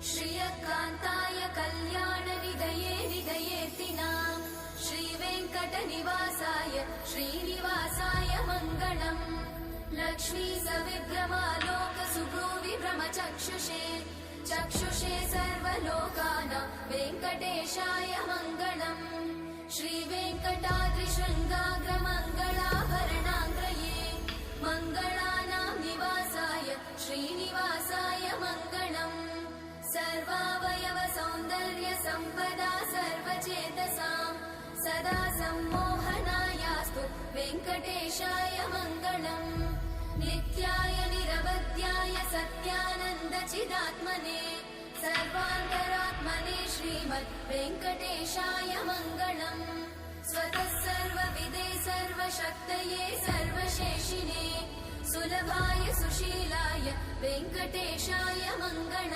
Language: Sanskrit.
श्रियकान्ताय कल्याणनिधये निधयेऽर्थिनाम् श्रीवेङ्कटनिवासाय श्रीनिवासाय मङ्गलम्। लक्ष्मी सविभ्रमालोक सुभ्रूविभ्रमचक्षुषे चक्षुषे सर्वलोकानां वेङ्कटेशाय मङ्गलम्। श्रीवेङ्कटाद्रिशृङ्गाग्रमङ्गलाभरणाङ्ग्रये मङ्गलानां निवासाय श्रीनिवासाय मङ्गलम्। सर्वावयव सौन्दर्य सम्पदा सर्वचेतसां सदा सम्मोहनायास्तु वेङ्कटेशाय मङ्गलम्। नित्याय निरवध्याय सत्यानन्दचिदात्मने सर्वान्तरात्मने श्रीमद् वेङ्कटेशाय मङ्गलम्। स्वतः सर्वविदे सर्वशक्तये सर्वशेषिने सुलभाय सुशीलाय वेङ्कटेशाय मङ्गलम्।